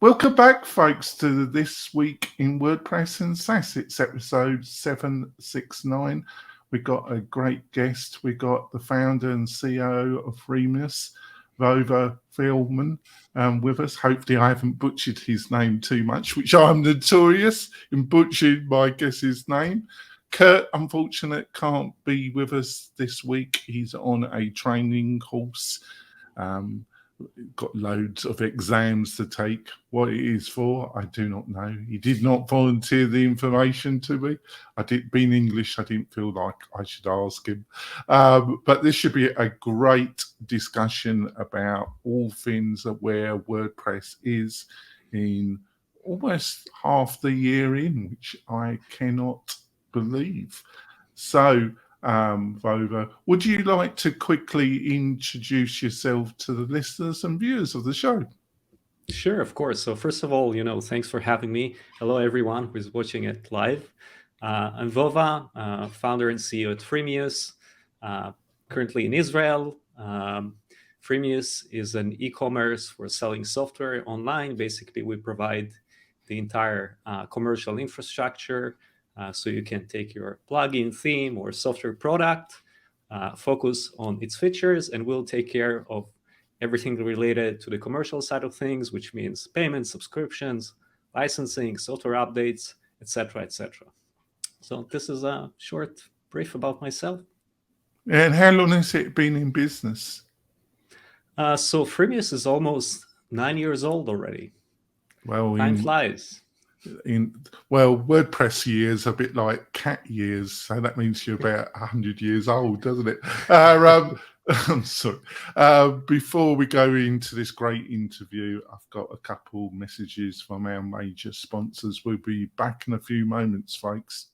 Welcome back, folks, to This Week in WordPress and SaaS. It's episode 769. We've got a great guest. We've got the founder and CEO of Freemius, Vova Feldman, with us. Hopefully I haven't butchered his name too much, which I'm notorious in butchering my guest's name. Kurt, unfortunately, can't be with us this week. He's on a training course. Got loads of exams to take. What it is for, I do not know. He did not volunteer the information to me. Being English, I didn't feel like I should ask him. But this should be a great discussion about all things of where WordPress is in almost half the year in, which I cannot believe. So, Vova, would you like to quickly introduce yourself to the listeners and viewers of the show? Sure, of course. So first of all, thanks for having me. Hello, everyone who's watching it live. I'm Vova, founder and CEO at Freemius, currently in Israel. Freemius is an e-commerce for selling software online. Basically, we provide the entire commercial infrastructure, so you can take your plugin, theme, or software product, focus on its features, and we'll take care of everything related to the commercial side of things, which means payments, subscriptions, licensing, software updates, etc., etc. So this is a short brief about myself. And how long has it been in business? So Freemius is almost 9 years old already. Well, time flies. WordPress years are a bit like cat years, so that means you're about 100 years old, doesn't it? I'm sorry. Before we go into this great interview, I've got a couple messages from our major sponsors. We'll be back in a few moments, folks.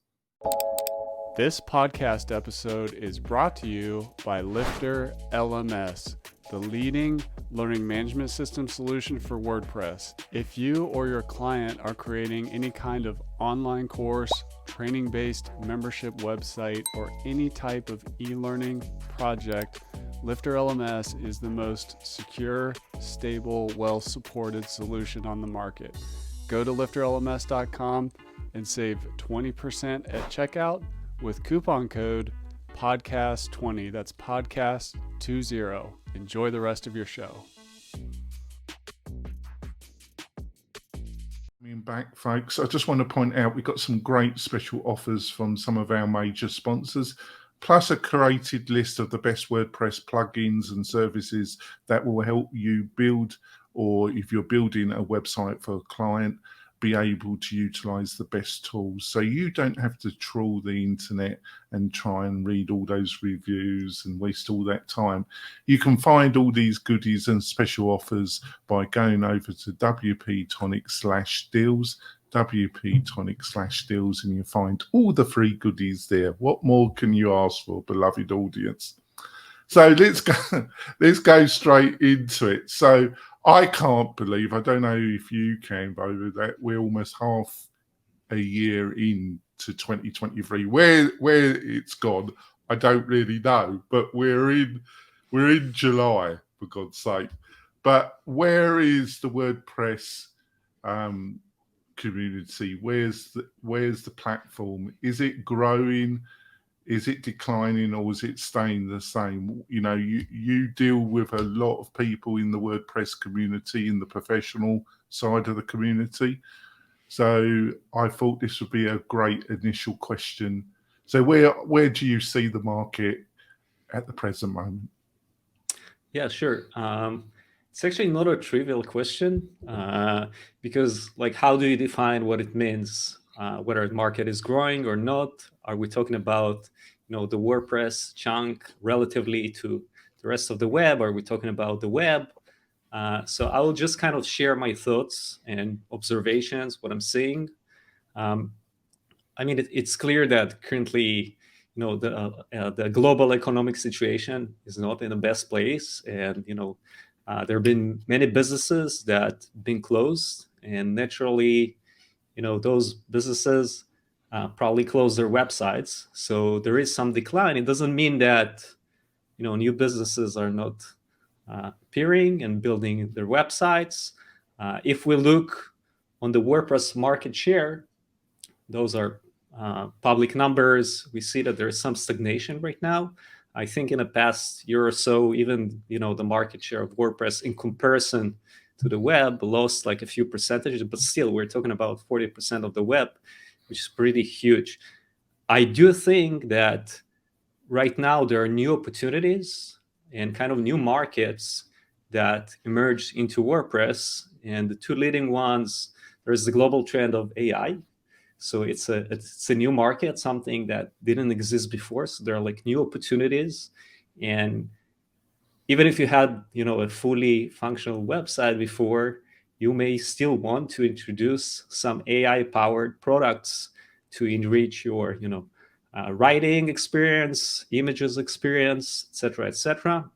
This podcast episode is brought to you by Lifter LMS, the leading learning management system solution for WordPress. If you or your client are creating any kind of online course, training-based membership website, or any type of e-learning project, Lifter LMS is the most secure, stable, well-supported solution on the market. Go to lifterlms.com and save 20% at checkout with coupon code podcast20. That's podcast20. Enjoy the rest of your show. Coming back, folks, I just want to point out we've got some great special offers from some of our major sponsors, plus a curated list of the best WordPress plugins and services that will help you build, or if you're building a website for a client, be able to utilize the best tools, so you don't have to trawl the internet and try and read all those reviews and waste all that time. You can find all these goodies and special offers by going over to WP-Tonic/deals, WP-Tonic/deals, and you find all the free goodies there. What more can you ask for, beloved audience? So let's go straight into it. So I can't believe, I don't know if you can, Vova, that we're almost half a year into 2023. Where it's gone, I don't really know, but we're in July, for God's sake. But where is the WordPress community? Where's the platform? Is it growing? Is it declining, or is it staying the same? You deal with a lot of people in the WordPress community, in the professional side of the community. So I thought this would be a great initial question. So where do you see the market at the present moment? Yeah, sure. It's actually not a trivial question, because how do you define what it means? Whether the market is growing or not? Are we talking about the WordPress chunk relatively to the rest of the web? Are we talking about the web? So I will just kind of share my thoughts and observations, what I'm seeing. It's clear that currently, the global economic situation is not in the best place, and there have been many businesses that have been closed, and naturally, those businesses probably close their websites. So there is some decline. It doesn't mean that new businesses are not appearing and building their websites. If we look on the WordPress market share, those are public numbers. We see that there's some stagnation right now. I think in the past year or so, even the market share of WordPress in comparison to the web lost like a few percentages, but still we're talking about 40% of the web, which is pretty huge. I do think that right now there are new opportunities and kind of new markets that emerge into WordPress, and the two leading ones, there's the global trend of AI. So it's a new market, something that didn't exist before. So there are like new opportunities, and even if you had a fully functional website before, you may still want to introduce some AI powered products to enrich your writing experience, images experience, etc., etc.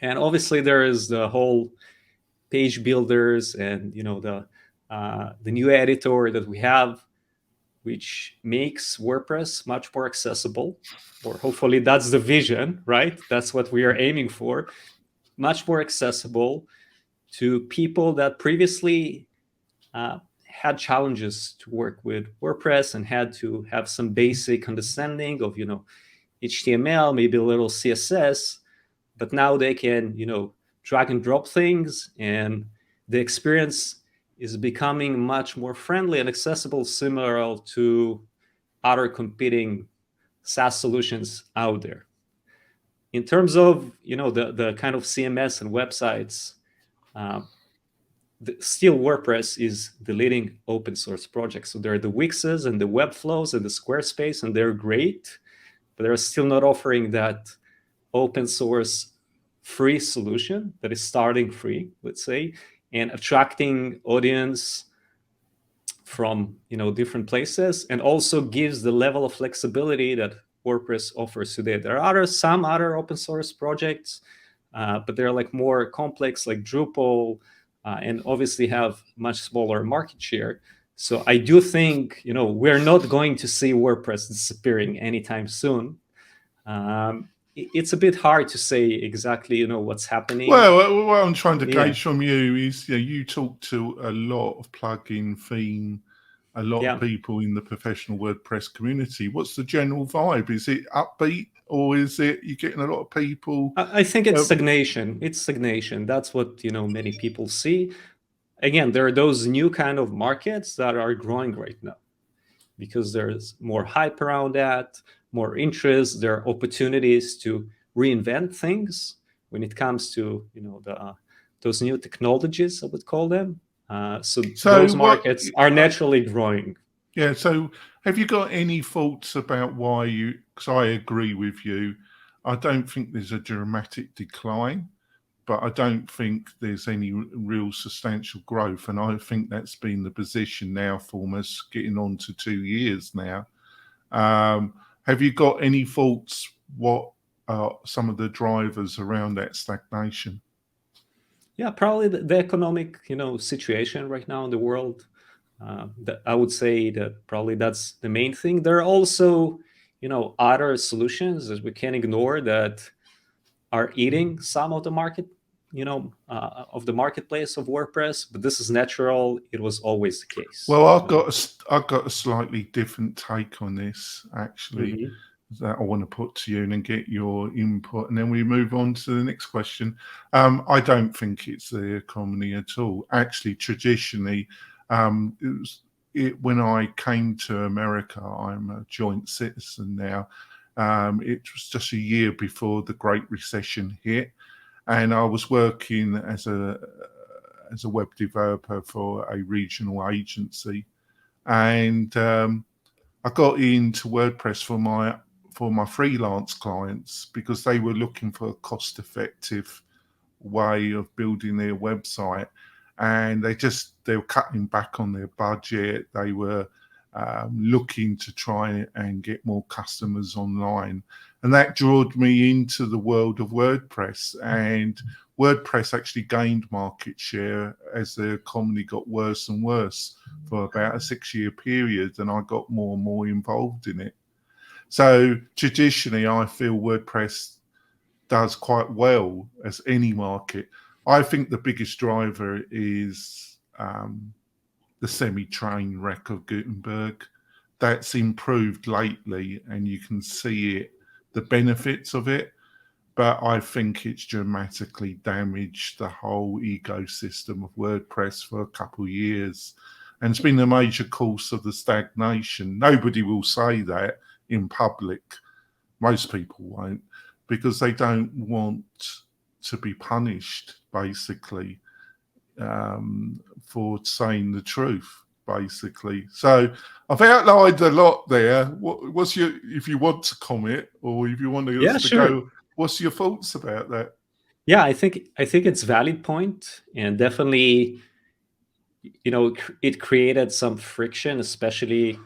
And obviously there is the whole page builders and the new editor that we have, which makes WordPress much more accessible, or hopefully that's the vision, right? That's what we are aiming for. Much more accessible to people that previously had challenges to work with WordPress and had to have some basic understanding of HTML, maybe a little CSS, but now they can drag and drop things, and the experience is becoming much more friendly and accessible, similar to other competing SaaS solutions out there. In terms of the kind of CMS and websites, still WordPress is the leading open source project. So there are the Wixes and the Webflows and the Squarespace, and they're great, but they're still not offering that open source free solution that is starting free, let's say, and attracting audience from different places, and also gives the level of flexibility that WordPress offers today. There are some other open source projects, but they're like more complex, like Drupal, and obviously have much smaller market share. So I do think we're not going to see WordPress disappearing anytime soon. It's a bit hard to say exactly what's happening. Well, what I'm trying to gauge from you is you talk to a lot of plugin theme, a lot of people in the professional WordPress community. What's the general vibe? Is it upbeat, or is it you're getting a lot of people? I think it's stagnation. It's stagnation. That's what many people see. Again, there are those new kind of markets that are growing right now because there's more hype around that, more interest. There are opportunities to reinvent things when it comes to those new technologies, I would call them. So those markets are naturally growing. Yeah. So have you got any thoughts about why because I agree with you. I don't think there's a dramatic decline, but I don't think there's any real substantial growth. And I think that's been the position now for almost getting on to 2 years now. Have you got any thoughts? What are some of the drivers around that stagnation? Yeah, probably the economic, situation right now in the world. I would say that probably that's the main thing. There are also, other solutions that we can't ignore that are eating some of the market, of the marketplace of WordPress. But this is natural. It was always the case. Well, I've got a slightly different take on this, actually, that I want to put to you and then get your input, and then we move on to the next question. I don't think it's the economy at all. Actually, traditionally, when I came to America, I'm a joint citizen now. It was just a year before the Great Recession hit, and I was working as a web developer for a regional agency, and I got into WordPress for my freelance clients because they were looking for a cost-effective way of building their website, and they were cutting back on their budget. They were looking to try and get more customers online, and that drew me into the world of WordPress. And WordPress actually gained market share as the economy got worse and worse for about a 6-year period, and I got more and more involved in it. So traditionally, I feel WordPress does quite well as any market. I think the biggest driver is the semi-train wreck of Gutenberg. That's improved lately, and you can see it, the benefits of it. But I think it's dramatically damaged the whole ecosystem of WordPress for a couple of years. And it's been a major cause of the stagnation. Nobody will say that in public. Most people won't, because they don't want to be punished, basically, for saying the truth, basically. So I've outlined a lot there. What's your, if you want to comment, or if you want to go, what's your thoughts about that? Yeah, I think it's a valid point, and definitely, it created some friction, especially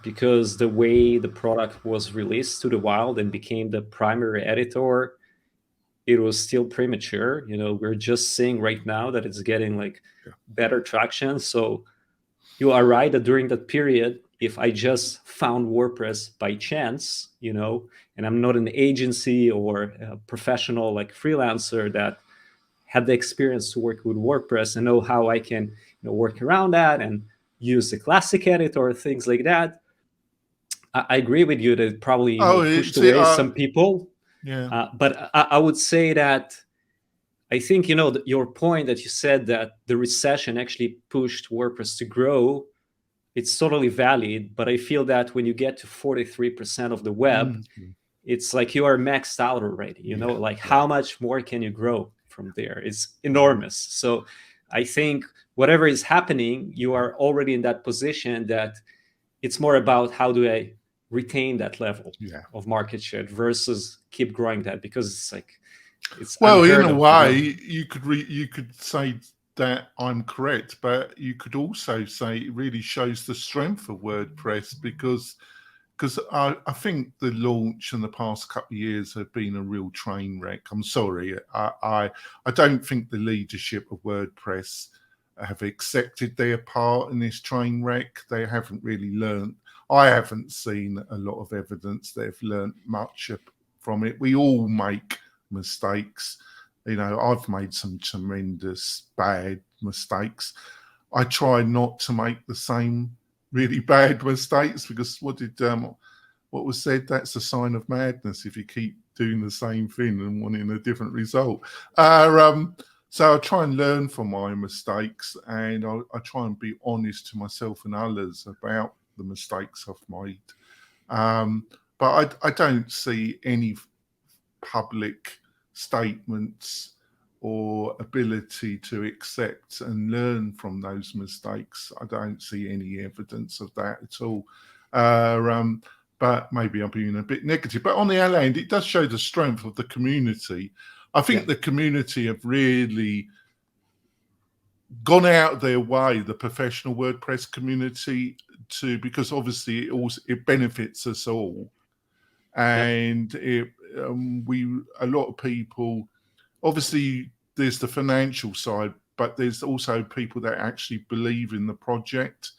because the way the product was released to the wild and became the primary editor, it was still premature. We're just seeing right now that it's getting better traction. So you are right that during that period, if I just found WordPress by chance, and I'm not an agency or a professional freelancer that had the experience to work with WordPress and know how I can work around that and use the classic editor, things like that, I agree with you that it probably pushed away some people. Yeah. But I would say that I think, your point that you said that the recession actually pushed WordPress to grow, it's totally valid. But I feel that when you get to 43% of the web, it's like you are maxed out already. How much more can you grow from there? It's enormous. So I think whatever is happening, you are already in that position that it's more about how do I retain that level of market share versus keep growing that, because it's well, in a way, you could say that I'm correct, but you could also say it really shows the strength of WordPress, because I think the launch in the past couple of years have been a real train wreck. I'm sorry, I don't think the leadership of WordPress have accepted their part in this train wreck. They haven't really learned. I haven't seen a lot of evidence they've learned much from it. We all make mistakes. I've made some tremendous bad mistakes. I try not to make the same really bad mistakes, because what was said, that's a sign of madness if you keep doing the same thing and wanting a different result. So I try and learn from my mistakes, and I try and be honest to myself and others about the mistakes I've made. But I don't see any public statements or ability to accept and learn from those mistakes. I don't see any evidence of that at all. But maybe I'm being a bit negative. But on the other hand, it does show the strength of the community. I think the community have really gone out of their way, the professional WordPress community, because obviously it benefits us all. And a lot of people, obviously there's the financial side, but there's also people that actually believe in the project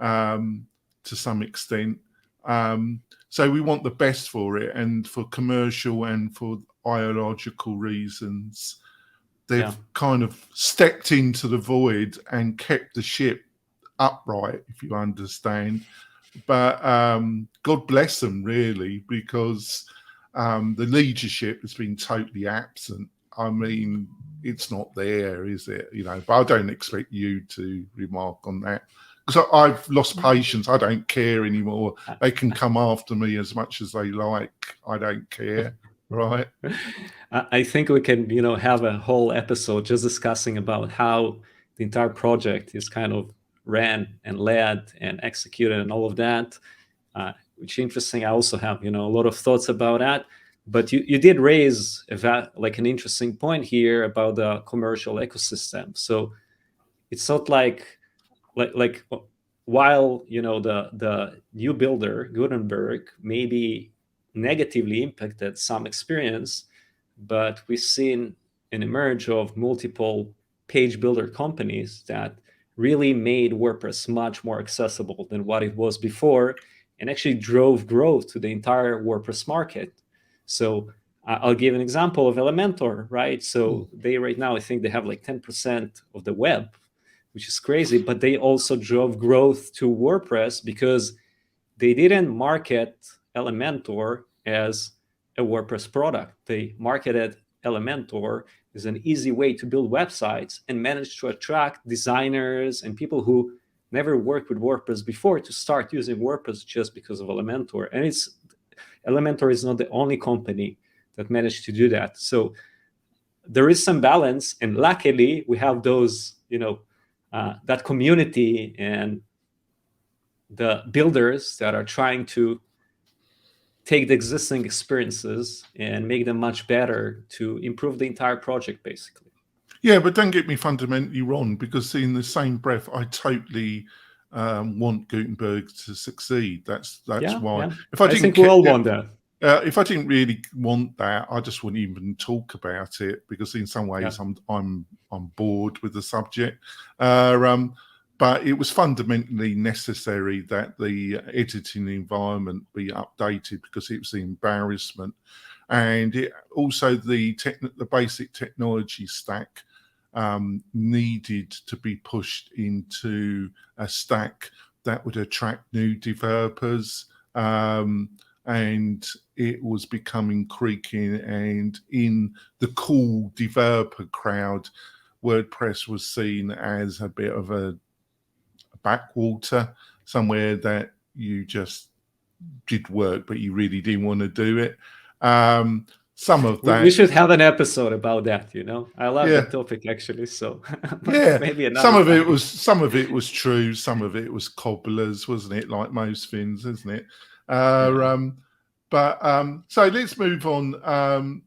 to some extent. So we want the best for it, and for commercial and for ideological reasons, they've kind of stepped into the void and kept the ship upright, if you understand. But God bless them, really, because the leadership has been totally absent. I mean, it's not there, is it? But I don't expect you to remark on that, because I've lost patience. I don't care anymore. They can come after me as much as they like. I don't care, right? I think we can, have a whole episode just discussing about how the entire project is kind of ran and led and executed and all of that, which is interesting. I also have, a lot of thoughts about that. But you did raise an interesting point here about the commercial ecosystem. So it's not like while the new builder Gutenberg maybe negatively impacted some experience, but we've seen an emerge of multiple page builder companies that really made WordPress much more accessible than what it was before, and actually drove growth to the entire WordPress market. So I'll give an example of Elementor, right? So they right now, I think they have 10% of the web which is crazy. But they also drove growth to WordPress because they didn't market Elementor as a WordPress product. They marketed Elementor as an easy way to build websites and managed to attract designers and people who never worked with WordPress before to start using WordPress just because of Elementor. And Elementor is not the only company that managed to do that. So there is some balance, and luckily we have those, that community and the builders that are trying to take the existing experiences and make them much better to improve the entire project, basically. Yeah, but don't get me fundamentally wrong, because in the same breath, I totally want Gutenberg to succeed. That's why. Yeah. If I think we all want that. If I didn't really want that, I just wouldn't even talk about it, because in some ways I'm bored with the subject. But it was fundamentally necessary that the editing environment be updated, because it was the embarrassment, and it also the basic technology stack needed to be pushed into a stack that would attract new developers. And it was becoming creaking, and in the cool developer crowd, WordPress was seen as a bit of a backwater, somewhere that you just did work, but you really didn't want to do it. Some of that, we should have an episode about that. I love that topic, actually. So maybe another some of time. it was true, some of it was cobblers, wasn't it? Like most things, isn't it? So let's move on.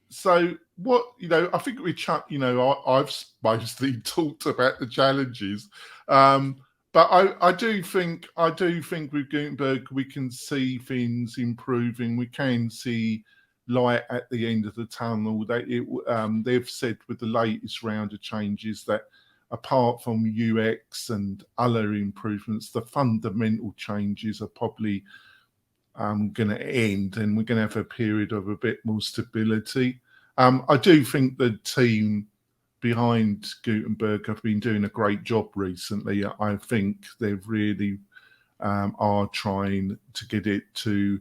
So what, I think I've mostly talked about the challenges, but I do think with Gutenberg we can see things improving. We can see light at the end of the tunnel. They've said with the latest round of changes that apart from UX and other improvements, the fundamental changes are probably going to end, and we're going to have a period of a bit more stability. I do think the team behind Gutenberg have been doing a great job recently. I think they've really are trying to get it to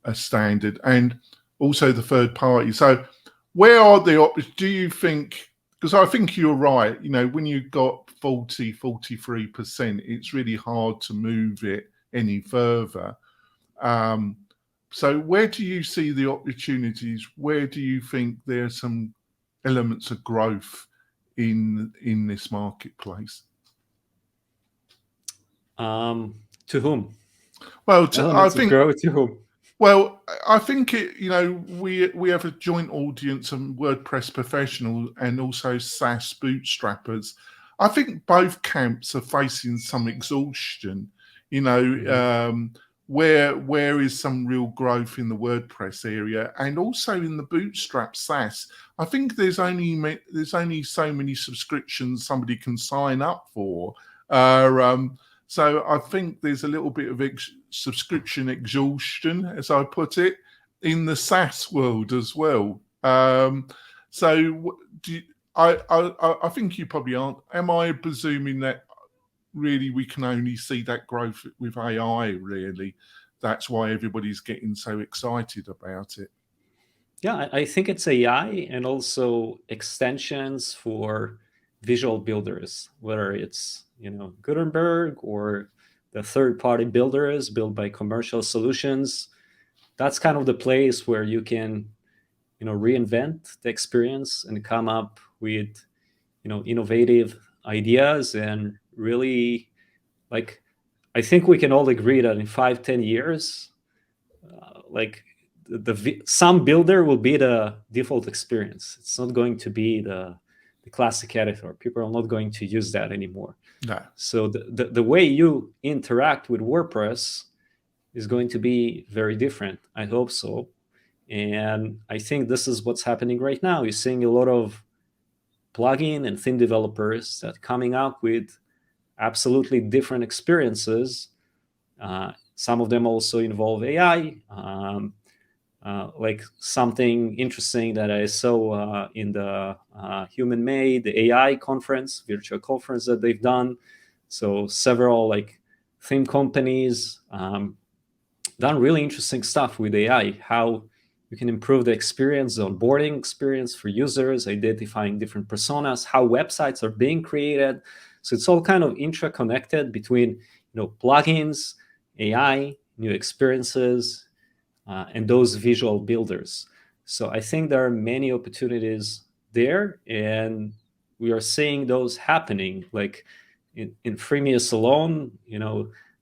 a standard, and also the third party. So where are the options? Do you think, because I think you're right, when you've got 43%, it's really hard to move it any further. So where do you see the opportunities? Where do you think there are some elements of growth in this marketplace? To whom? Well, I think growth to whom? Well, I think we have a joint audience of WordPress professionals and also SaaS bootstrappers. I think both camps are facing some exhaustion. Where is some real growth in the WordPress area, and also in the bootstrap SaaS? I think there's only so many subscriptions somebody can sign up for. So I think there's a little bit of subscription exhaustion, as I put it, in the SaaS world as well. So I think you probably aren't. Am I presuming that really we can only see that growth with AI, really? That's why everybody's getting so excited about it. Yeah, I think it's AI and also extensions for visual builders, whether it's Gutenberg or the third-party builders built by commercial solutions. That's kind of the place where you can reinvent the experience and come up with innovative ideas, and really, I think we can all agree that in 5-10 years, some builder will be the default experience. It's not going to be the classic editor. People are not going to use that anymore. No. So the way you interact with WordPress is going to be very different. I hope so. And I think this is what's happening right now. You're seeing a lot of plugin and theme developers that coming up with absolutely different experiences. Some of them also involve AI. like something interesting that I saw in the Human Made, the AI conference, virtual conference that they've done. So several like theme companies done really interesting stuff with AI, how you can improve the experience, the onboarding experience for users, identifying different personas, how websites are being created. So it's all kind of interconnected between plugins, AI, new experiences, and those visual builders. So I think there are many opportunities there, and we are seeing those happening. Like in Freemius alone,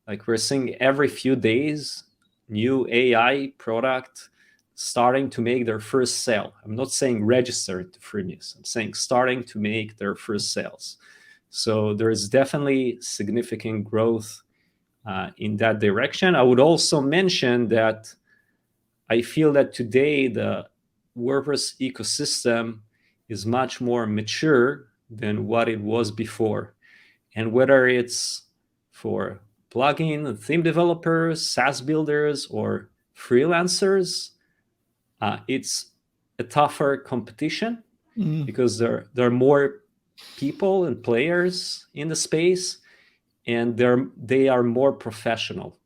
like we're seeing every few days new AI product starting to make their first sale. I'm not saying register to Freemius. I'm saying starting to make their first sales. So there is definitely significant growth in that direction. I would also mention that I feel that today the WordPress ecosystem is much more mature than what it was before. And whether it's for plugin and theme developers, SaaS builders, or freelancers, it's a tougher competition because there are more people and players in the space, and they are more professional.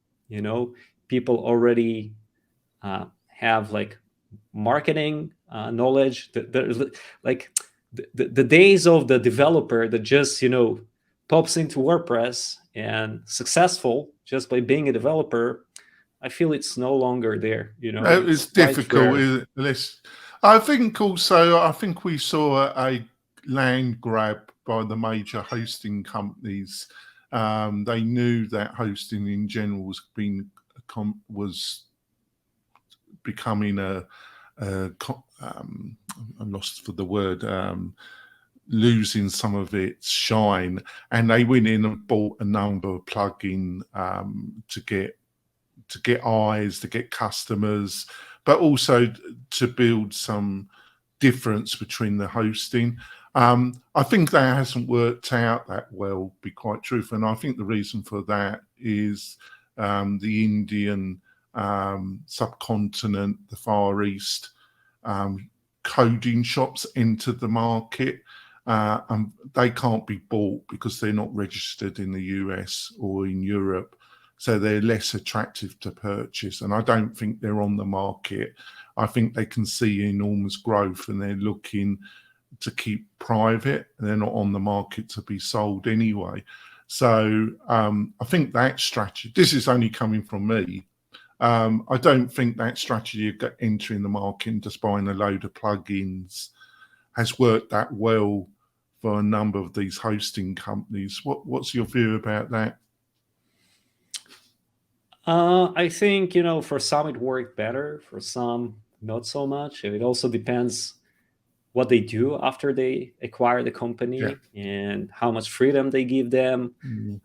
People already have like marketing knowledge. Like the days of the developer that just pops into WordPress and successful just by being a developer, I feel it's no longer there. It's difficult, isn't it? I think we saw a land grab by the major hosting companies. They knew that hosting in general was becoming I'm lost for the word, losing some of its shine, and they went in and bought a number of plugins to get eyes, to get customers, but also to build some difference between the hosting. I think that hasn't worked out that well, to be quite truthful, and I think the reason for that is the Indian subcontinent, the Far East, coding shops entered the market, and they can't be bought because they're not registered in the US or in Europe, so they're less attractive to purchase, and I don't think they're on the market. I think they can see enormous growth and they're looking to keep private, and they're not on the market to be sold anyway. So I think that strategy, this is only coming from me, I don't think that strategy of entering the market and just buying a load of plugins has worked that well for a number of these hosting companies. What's your view about that? I think, for some it worked better, for some not so much. It also depends what they do after they acquire the company and how much freedom they give them.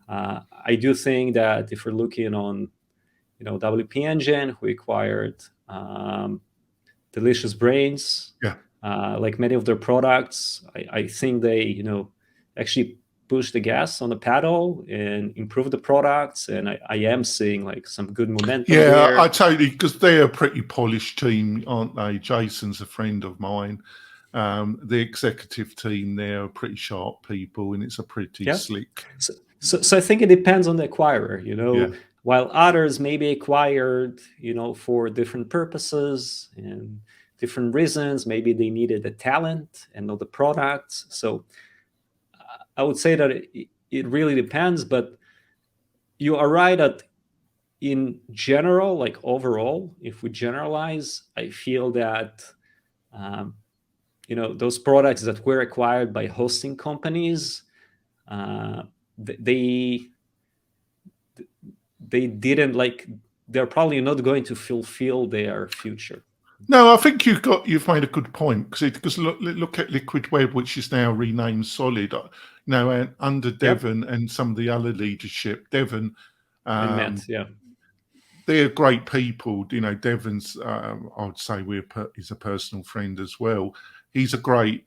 I do think that if we're looking on WP Engine, who acquired Delicious Brains, like many of their products, I think they actually push the gas on the pedal and improve the products, and I am seeing like some good momentum there. I totally, because they're a pretty polished team, aren't they? Jason's a friend of mine. The executive team, they're pretty sharp people, and it's a pretty slick. So I think it depends on the acquirer, while others may be acquired, for different purposes and different reasons. Maybe they needed the talent and not the products. So I would say that it really depends, but you are right that in general, like overall, if we generalize, I feel that those products that were acquired by hosting companies, they didn't they're probably not going to fulfill their future. No, I think you've made a good point, because look at Liquid Web, which is now renamed Solid. And under Devon and some of the other leadership, Devon, they're great people. Devon's, I would say, he's a personal friend as well. He really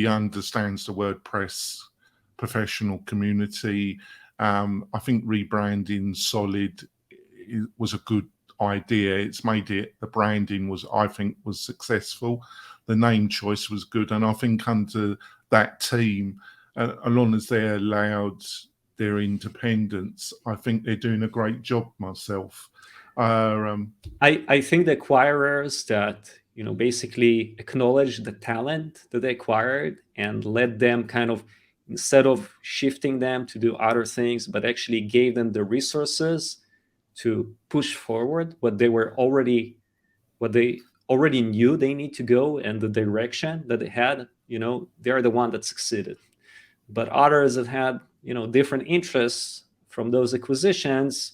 understands the WordPress professional community. I think rebranding Solid was a good idea. It's made it, the branding was, I think, was successful. The name choice was good. And I think under that team, as long as they're allowed their independence, I think they're doing a great job myself. I think the acquirers that, basically acknowledge the talent that they acquired and let them kind of, instead of shifting them to do other things, but actually gave them the resources to push forward what they already knew they need to go, and the direction that they had, they're the one that succeeded. But others that had, different interests from those acquisitions,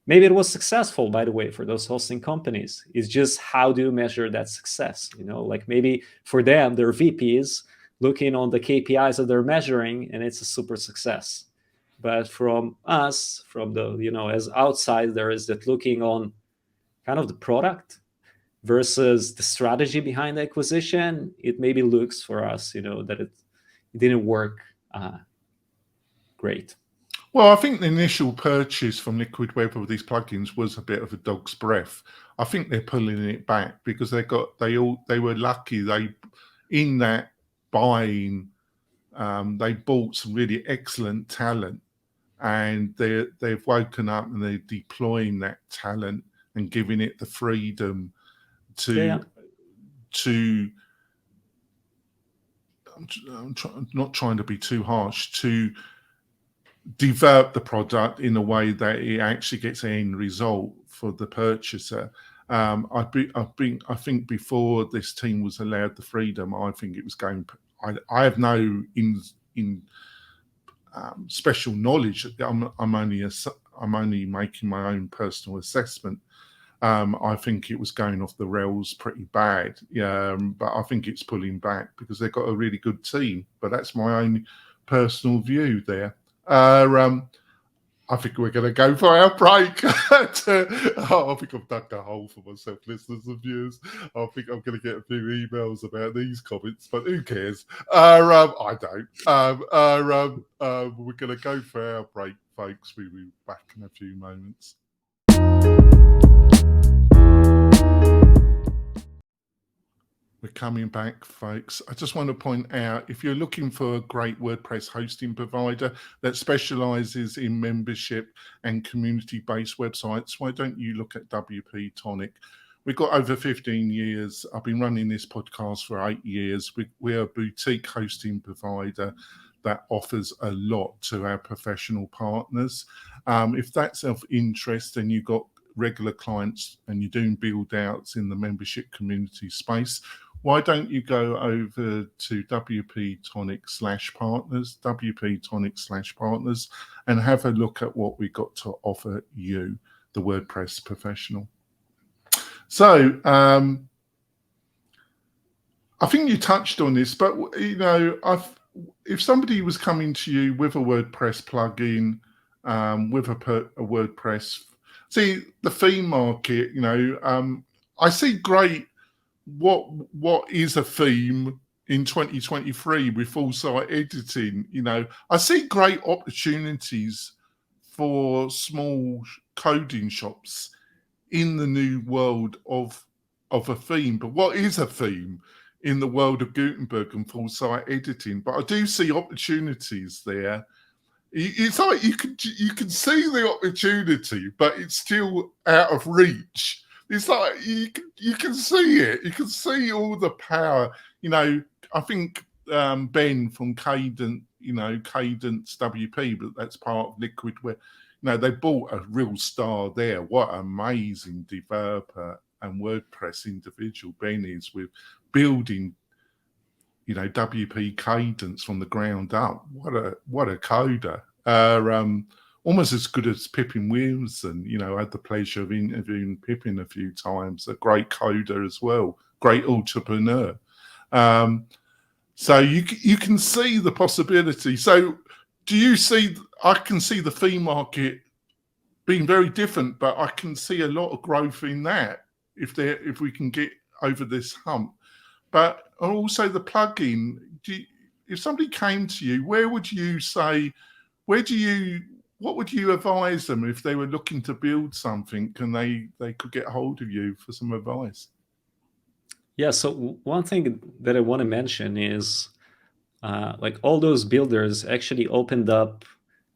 maybe it was successful, by the way, for those hosting companies. It's just, how do you measure that success? Like maybe for them, their VPs looking on the KPIs that they're measuring, and it's a super success. But from us, from the, as outsiders, that looking on kind of the product versus the strategy behind the acquisition, it maybe looks for us, that it didn't work great. Well, I think the initial purchase from Liquid Web of these plugins was a bit of a dog's breath. I think they're pulling it back because they were lucky. In that buying, they bought some really excellent talent, and they've woken up and they're deploying that talent and giving it the freedom to I'm not trying to be too harsh, to develop the product in a way that it actually gets an end result for the purchaser. I think before this team was allowed the freedom, I think it was going. I have no special knowledge. I'm only making my own personal assessment. I think it was going off the rails pretty bad. But I think it's pulling back because they've got a really good team. But that's my own personal view there. I think we're going to go for our break. I think I've dug a hole for myself, listeners and viewers. I think I'm going to get a few emails about these comments, but who cares? I don't. We're going to go for our break, folks. We'll be back in a few moments. We're coming back, folks. I just want to point out, if you're looking for a great WordPress hosting provider that specializes in membership and community-based websites, why don't you look at WP-Tonic? We've got over 15 years. I've been running this podcast for 8 years. We're a boutique hosting provider that offers a lot to our professional partners. If that's of interest and you've got regular clients and you're doing build outs in the membership community space, why don't you go over to WP-Tonic/partners, and have a look at what we got to offer you, the WordPress professional. So I think you touched on this, but if somebody was coming to you with a WordPress plugin, with a WordPress, see the theme market, I see great. What is a theme in 2023 with full site editing? I see great opportunities for small coding shops in the new world of a theme. But what is a theme in the world of Gutenberg and full site editing? But I do see opportunities there. It's like you can see the opportunity, but it's still out of reach. It's like you can see it. You can see all the power. I think Ben from Cadence WP, but that's part of Liquid Web. They bought a real star there. What an amazing developer and WordPress individual Ben is with building, WP Cadence from the ground up. What a coder. Almost as good as Pippin Williamson. I had the pleasure of interviewing Pippin a few times. A great coder as well, great entrepreneur. So you can see the possibility. So do you see? I can see the theme market being very different, but I can see a lot of growth in that if we can get over this hump. But also the plugin. If somebody came to you, where would you say? Where do you what would you advise them if they were looking to build something and they could get hold of you for some advice? Yeah, so one thing that I want to mention is like all those builders actually opened up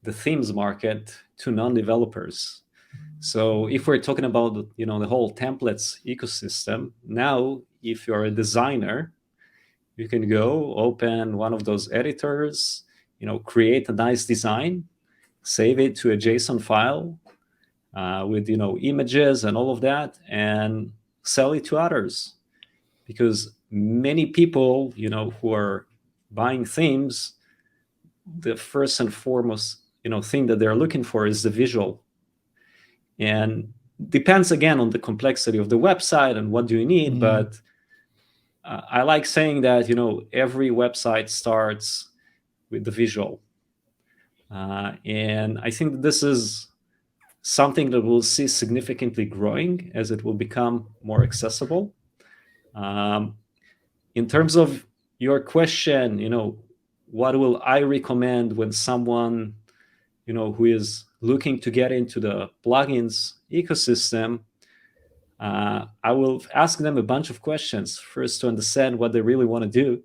the themes market to non-developers. So if we're talking about the whole templates ecosystem, now if you're a designer, you can go open one of those editors, create a nice design, save it to a JSON file with images and all of that, and sell it to others. Because many people, who are buying themes, the first and foremost, thing that they're looking for is the visual. And depends again on the complexity of the website and what do you need. But I like saying that, every website starts with the visual. And I think that this is something that we'll see significantly growing as it will become more accessible. In terms of your question, what will I recommend when someone, who is looking to get into the plugins ecosystem? I will ask them a bunch of questions first to understand what they really want to do,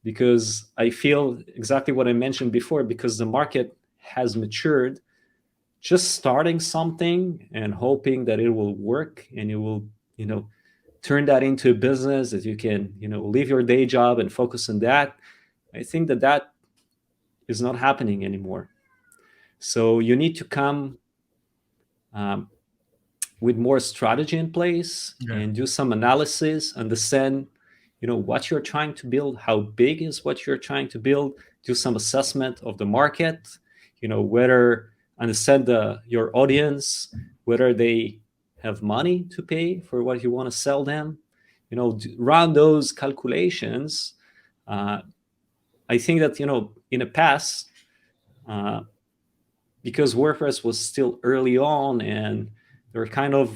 because I feel exactly what I mentioned before, because the market has matured. Just starting something and hoping that it will work and you will, turn that into a business that you can, leave your day job and focus on that. I think that is not happening anymore. So you need to come with more strategy in place and do some analysis, understand, what you're trying to build, how big is what you're trying to build, do some assessment of the market, whether understand your audience, whether they have money to pay for what you want to sell them, run those calculations. I think that, in the past, because WordPress was still early on and there were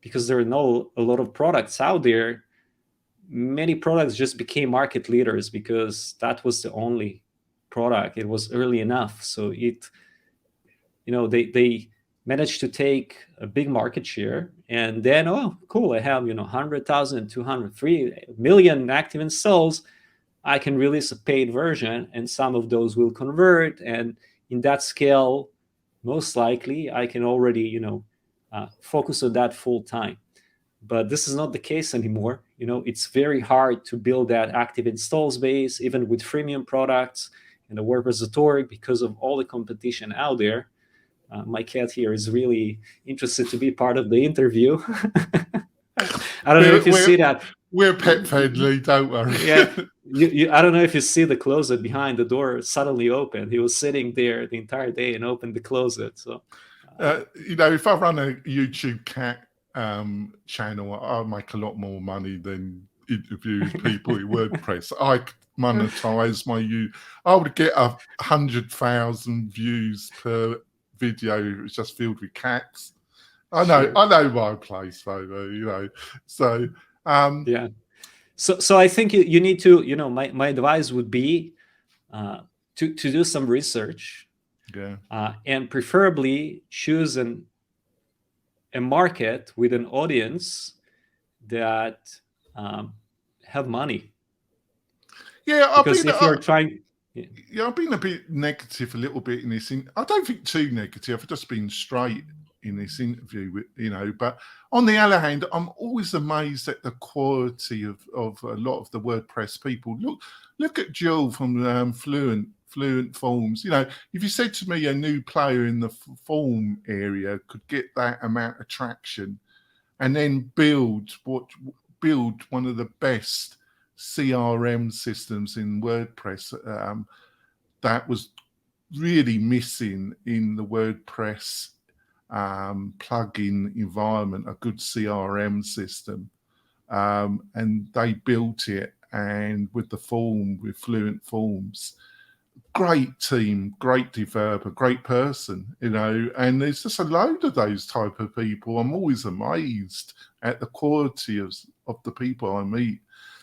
because there are a lot of products out there, many products just became market leaders because that was the only product. It was early enough. So they managed to take a big market share, and then, oh, cool, I have, 100,000, 200, 3 million active installs. I can release a paid version and some of those will convert. And in that scale, most likely I can already, focus on that full time. But this is not the case anymore. It's very hard to build that active installs base, even with freemium products and the WordPress.org, because of all the competition out there. My cat here is really interested to be part of the interview. I don't know if you see that. We're pet friendly, don't worry. Yeah, I don't know if you see the closet behind the door suddenly opened. He was sitting there the entire day and opened the closet. So, if I run a YouTube cat channel, I'll make a lot more money than interview people in WordPress. I monetize I would get 100,000 views per video. It's just filled with cats. I know my place, though. So yeah. So I think you need to, my advice would be to do some research, and preferably choose a market with an audience that have money. Yeah, because if you're trying. Yeah, I've been a bit negative a little bit in this. I don't think too negative. I've just been straight in this interview, but on the other hand, I'm always amazed at the quality of a lot of the WordPress people. Look at Jill from Fluent Forms. If you said to me a new player in the form area could get that amount of traction and then build one of the best CRM systems in WordPress, that was really missing in the WordPress plugin environment, a good CRM system, and they built it, and with Fluent Forms, great team, great developer, great person, and there's just a load of those type of people. I'm always amazed at the quality of the people I meet.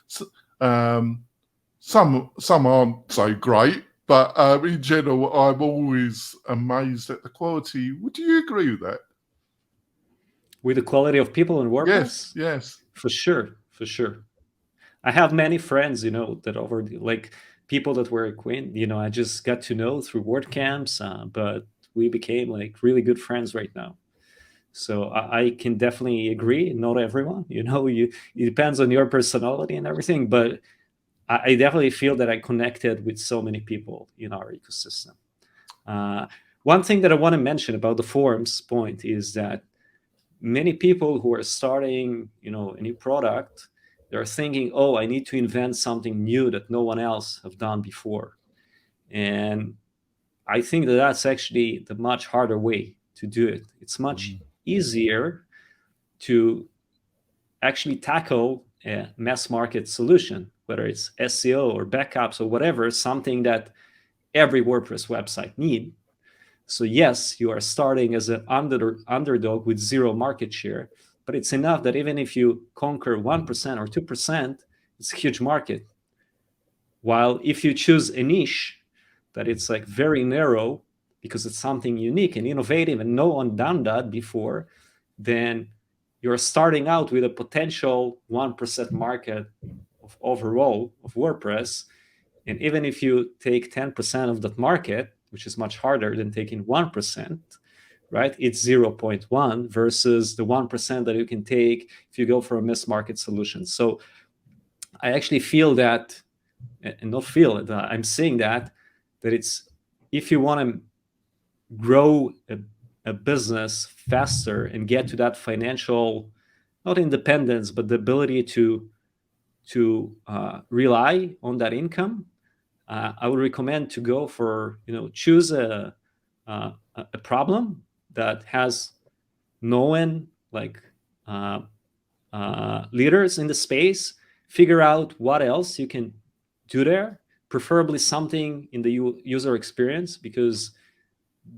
So, some aren't so great, But in general, I'm always amazed at the quality. Would you agree with that? With the quality of people in WordPress? Yes. For sure. I have many friends, that like people that were acquainted, I just got to know through WordCamps, but we became like really good friends right now. So I can definitely agree. Not everyone, it depends on your personality and everything, but I definitely feel that I connected with so many people in our ecosystem. One thing that I want to mention about the forums point is that many people who are starting, a new product, they're thinking, oh, I need to invent something new that no one else have done before. And I think that that's actually the much harder way to do it. It's much easier to actually tackle a mass market solution, whether it's SEO or backups or whatever, something that every WordPress website need. So yes, you are starting as an underdog with zero market share, but it's enough that even if you conquer 1% or 2%, it's a huge market. While if you choose a niche that it's like very narrow because it's something unique and innovative and no one done that before, then you're starting out with a potential 1% market of overall of WordPress. And even if you take 10% of that market, which is much harder than taking 1%, right? It's 0.1 versus the 1% that you can take if you go for a mass market solution. So I actually feel that, and not feel it, I'm saying that it's, if you want to grow a business faster and get to that financial, not independence, but the ability to rely on that income, I would recommend to go for, choose a problem that has known like leaders in the space, figure out what else you can do there, preferably something in the user experience, because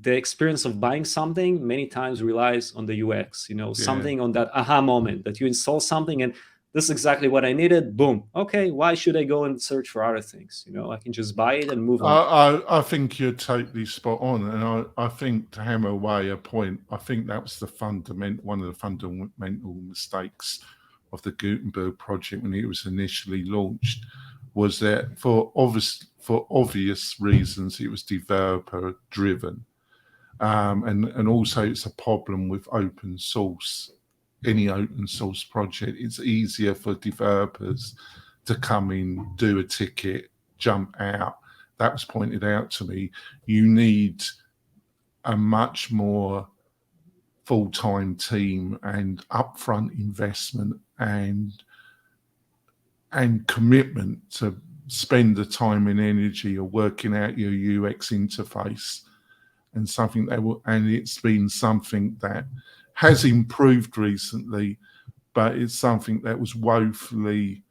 the experience of buying something many times relies on the UX, something on that aha moment that you install something and this is exactly what I needed. Boom. Okay, why should I go and search for other things? I can just buy it and move on. I think you're totally spot on. And I think, to hammer away a point, I think that was one of the fundamental mistakes of the Gutenberg project when it was initially launched, was that for obvious reasons, it was developer driven. And also it's a problem with open source. Any open source project, it's easier for developers to come in, do a ticket, jump out. That was pointed out to me. You need a much more full-time team and upfront investment and commitment to spend the time and energy of working out your UX interface, and something that will, and it's been something that has improved recently, but it's something that was woefully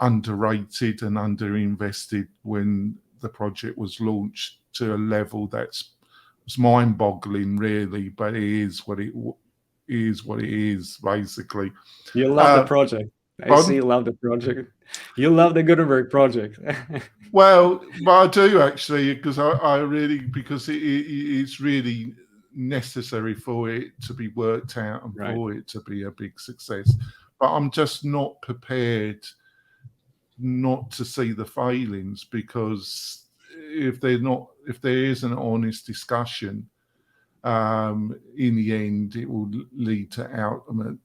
underrated and underinvested when the project was launched to a level that's mind-boggling, really. But it is what it is, basically. You love the project. I see you love the project. You love the Gutenberg project. Well, I do actually, because I really, because it's really necessary for it to be worked out and for it to be a big success. But I'm just not prepared not to see the failings, because if there is an honest discussion, in the end it will lead to ultimate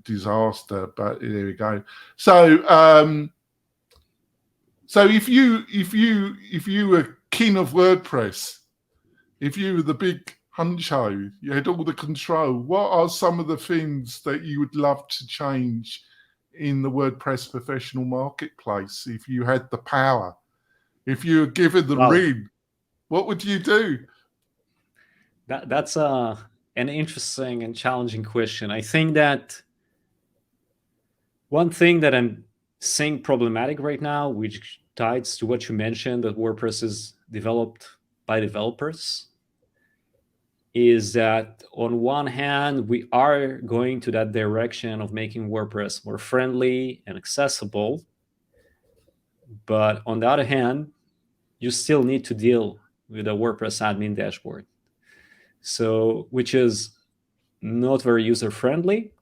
disaster. But there we go. So so if you were king of WordPress, if you were the big huncho, you had all the control, what are some of the things that you would love to change in the WordPress professional marketplace if you had the power? If you were given the ring, what would you do? That's an interesting and challenging question. I think that one thing that I'm seeing problematic right now, which ties to what you mentioned, that WordPress is developed by developers, is that on one hand, we are going to that direction of making WordPress more friendly and accessible. But on the other hand, you still need to deal with a WordPress admin dashboard. So, which is not very user-friendly.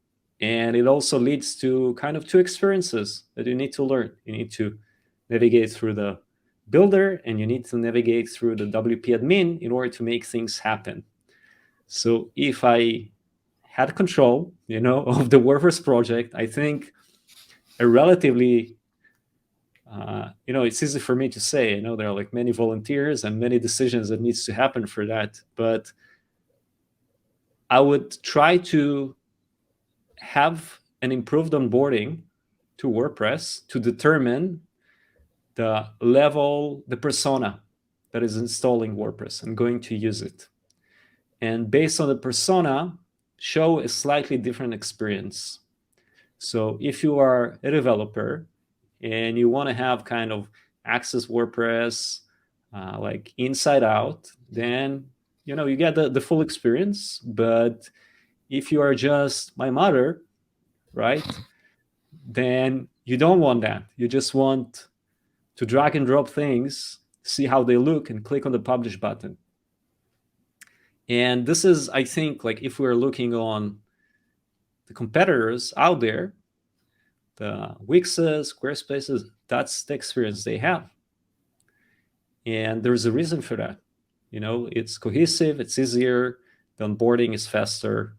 And it also leads to kind of two experiences that you need to learn. You need to navigate through the builder, and you need to navigate through the WP admin in order to make things happen. So if I had control, of the WordPress project, I think a relatively, it's easy for me to say, there are like many volunteers and many decisions that needs to happen for that, but I would try to have an improved onboarding to WordPress to determine the level, the persona that is installing WordPress and going to use it. And based on the persona, show a slightly different experience. So if you are a developer and you want to have kind of access WordPress like inside out, then you get the full experience. But if you are just my mother, right, then you don't want that. You just want to drag and drop things, see how they look, and click on the publish button. And this is, I think, like if we're looking on the competitors out there, the Wixes, Squarespaces, that's the experience they have. And there's a reason for that. It's cohesive, it's easier, the onboarding is faster.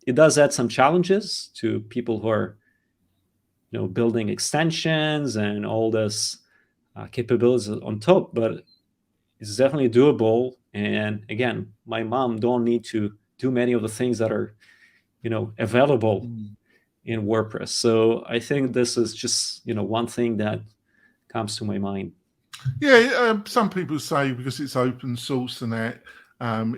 It does add some challenges to people who are building extensions and all this capabilities on top, but it's definitely doable. And again, my mom don't need to do many of the things that are available in WordPress. So I think this is just one thing that comes to my mind. Yeah, some people say because it's open source and that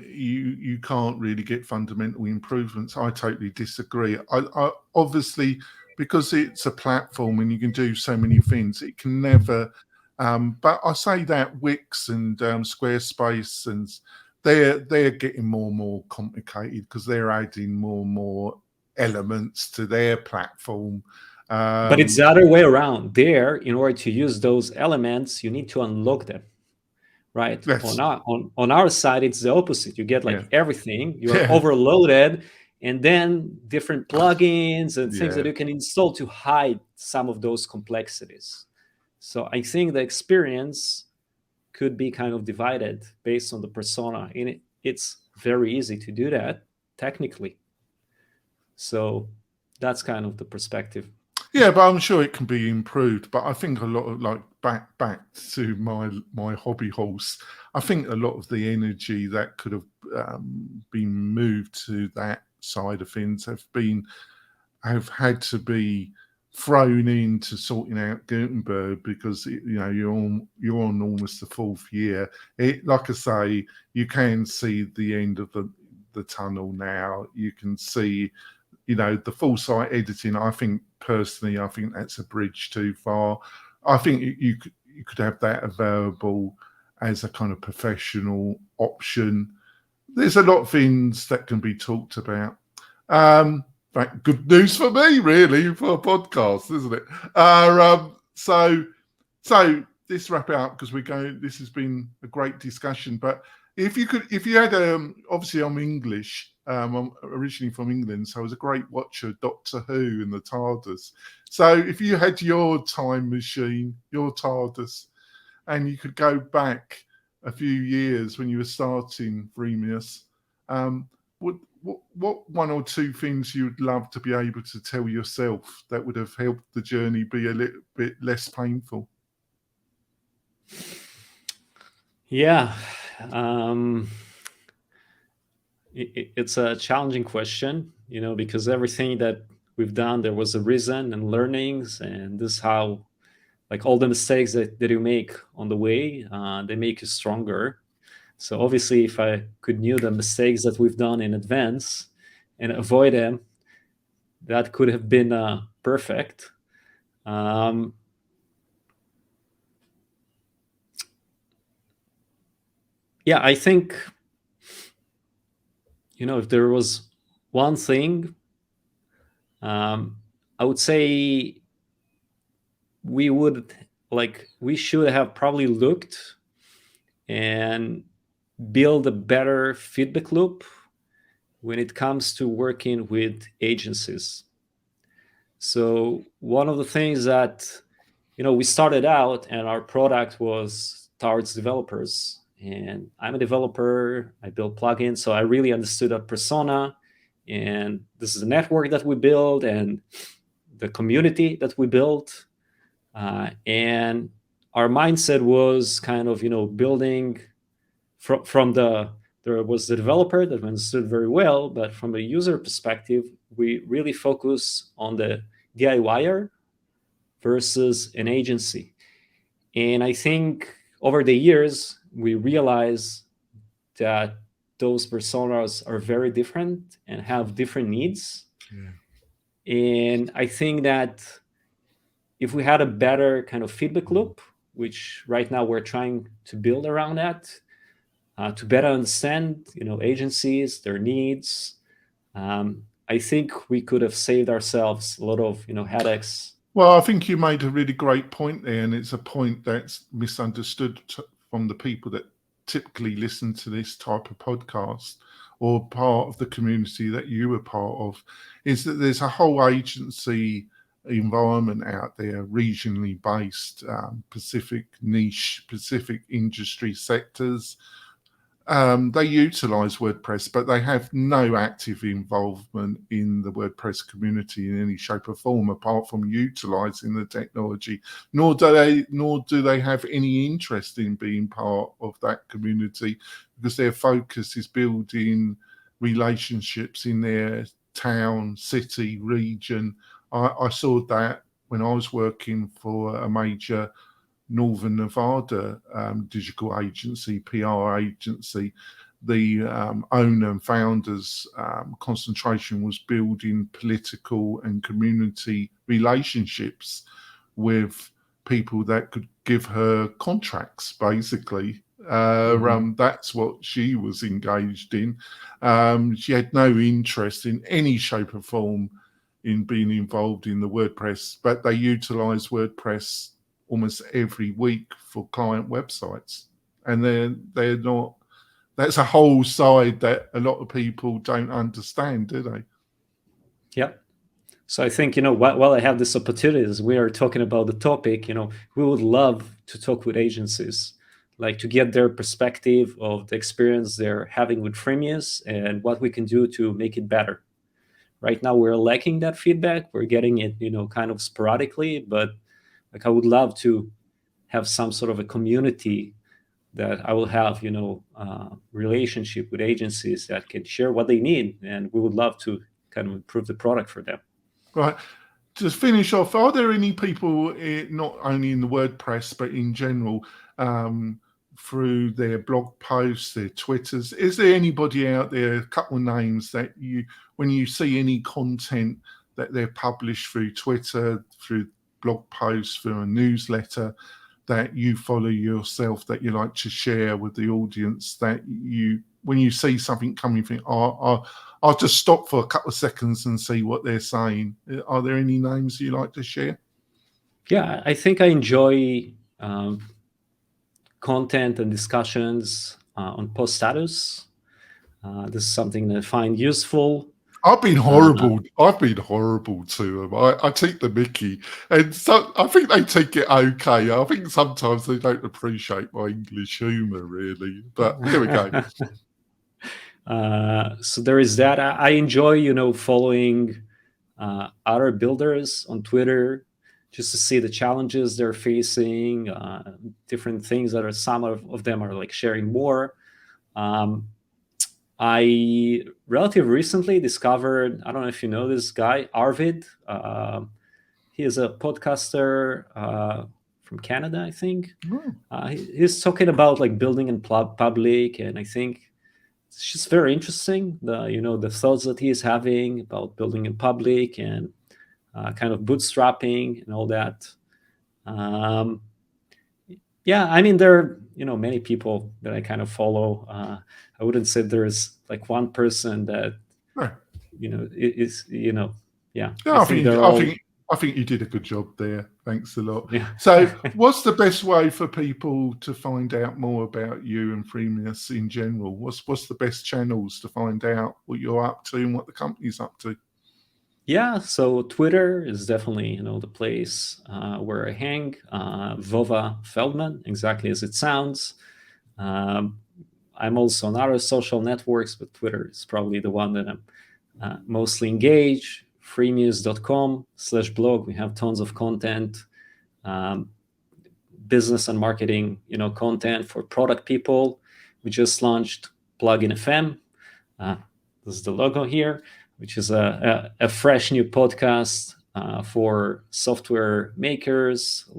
you can't really get fundamental improvements. I totally disagree. I obviously, because it's a platform and you can do so many things, it can never. But I say that Wix and Squarespace and they're getting more and more complicated because they're adding more and more elements to their platform. But it's the other way around. There, in order to use those elements, you need to unlock them, right? Yes. On our side, it's the opposite. You get everything. You are overloaded, and then different plugins and things that you can install to hide some of those complexities. So I think the experience could be kind of divided based on the persona. And it's very easy to do that technically. So that's kind of the perspective. Yeah, but I'm sure it can be improved. But I think a lot of back to my hobby horse. I think a lot of the energy that could have been moved to that side of things have had to be thrown into sorting out Gutenberg because you're on almost the fourth year. Like I say, you can see the end of the tunnel now. You can see. The full site editing, I think that's a bridge too far. I think you could have that available as a kind of professional option. There's a lot of things that can be talked about. Good news for me, really, for a podcast, isn't it? So let's wrap it up because this has been a great discussion. But if you had, obviously I'm English. I'm originally from England, so I was a great watcher of Doctor Who and the TARDIS. So if you had your time machine, your TARDIS, and you could go back a few years when you were starting Freemius, what one or two things you'd love to be able to tell yourself that would have helped the journey be a little bit less painful? Yeah. It's a challenging question, because everything that we've done, there was a reason and learnings, and this is how, like all the mistakes that you make on the way, they make you stronger. So obviously, if I could knew the mistakes that we've done in advance and avoid them, that could have been perfect. Yeah, I think, if there was one thing, I would say we would like we should have probably looked and build a better feedback loop when it comes to working with agencies. So one of the things that, we started out and our product was towards developers. And I'm a developer, I build plugins, so I really understood that persona. And this is a network that we build and the community that we built. And our mindset was kind of, building from there was the developer that understood very well, but from a user perspective, we really focus on the DIYer versus an agency. And I think over the years, we realize that those personas are very different and have different needs. Yeah. And I think that if we had a better kind of feedback loop, which right now we're trying to build around that, to better understand, agencies, their needs, I think we could have saved ourselves a lot of, headaches. Well, I think you made a really great point there, and it's a point that's misunderstood from the people that typically listen to this type of podcast or part of the community that you were part of, is that there's a whole agency environment out there, regionally based, specific niche, specific industry sectors. They utilize WordPress, but they have no active involvement in the WordPress community in any shape or form, apart from utilizing the technology. Nor do they have any interest in being part of that community, because their focus is building relationships in their town, city, region. I saw that when I was working for a major Northern Nevada digital agency, PR agency. The owner and founder's concentration was building political and community relationships with people that could give her contracts, basically. That's what she was engaged in. She had no interest in any shape or form in being involved in the WordPress, but they utilize WordPress almost every week for client websites, and they're not. That's a whole side that a lot of people don't understand, do they? Yeah. So I think, while I have this opportunity, as we are talking about the topic, we would love to talk with agencies, like to get their perspective of the experience they're having with Freemius and what we can do to make it better. Right now, we're lacking that feedback. We're getting it, kind of sporadically, but like I would love to have some sort of a community that I will have, relationship with agencies that can share what they need, and we would love to kind of improve the product for them. Right. To finish off, are there any people, not only in the WordPress, but in general, through their blog posts, their Twitters, is there anybody out there, a couple of names that when you see any content that they're published through Twitter, through blog posts, through a newsletter, that you follow yourself, that you like to share with the audience, that when you see something coming, you think, I'll just stop for a couple of seconds and see what they're saying? Are there any names you like to share? Yeah, I think I enjoy content and discussions on post status. This is something that I find useful. I've been horrible. I've been horrible to them. I take the mickey, and so I think they take it okay. I think sometimes they don't appreciate my English humour, really. But here we go. So there is that. I enjoy, following other builders on Twitter, just to see the challenges they're facing, different things that some of them are like sharing more. I relatively recently discovered, I don't know if you know this guy, Arvid. He is a podcaster from Canada, I think. He's talking about like building in public, and I think it's just very interesting, the thoughts that he is having about building in public and kind of bootstrapping and all that. Yeah, I mean, there are, many people that I kind of follow. I wouldn't say there's like one person that, is, yeah. I think I think you did a good job there. Thanks a lot. Yeah. So what's the best way for people to find out more about you and Freemius in general? What's the best channels to find out what you're up to and what the company's up to? Yeah, so Twitter is definitely, the place where I hang. Vova Feldman, exactly as it sounds. I'm also on other social networks, but Twitter is probably the one that I'm mostly engaged. Freemius.com/blog. We have tons of content, business and marketing, content for product people. We just launched Plugin FM. This is the logo here, which is a fresh new podcast for software makers,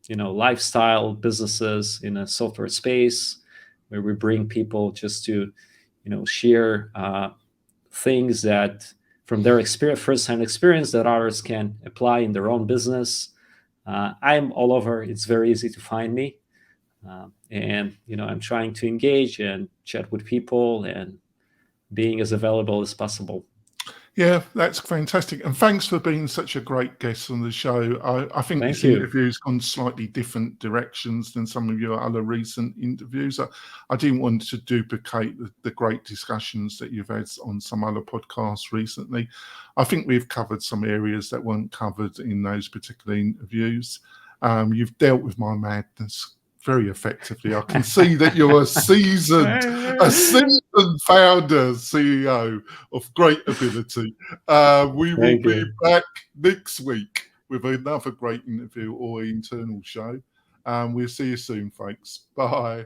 lifestyle businesses in a software space, where we bring people just to, share things that from their experience, first-hand experience, that others can apply in their own business. I'm all over. It's very easy to find me, and I'm trying to engage and chat with people and being as available as possible. Yeah, that's fantastic. And thanks for being such a great guest on the show. I think this interview's gone slightly different directions than some of your other recent interviews. I didn't want to duplicate the great discussions that you've had on some other podcasts recently. I think we've covered some areas that weren't covered in those particular interviews. You've dealt with my madness very effectively. I can see that you're a seasoned founder, CEO of great ability. We will be back next week with another great interview or internal show. We'll see you soon, folks. Bye.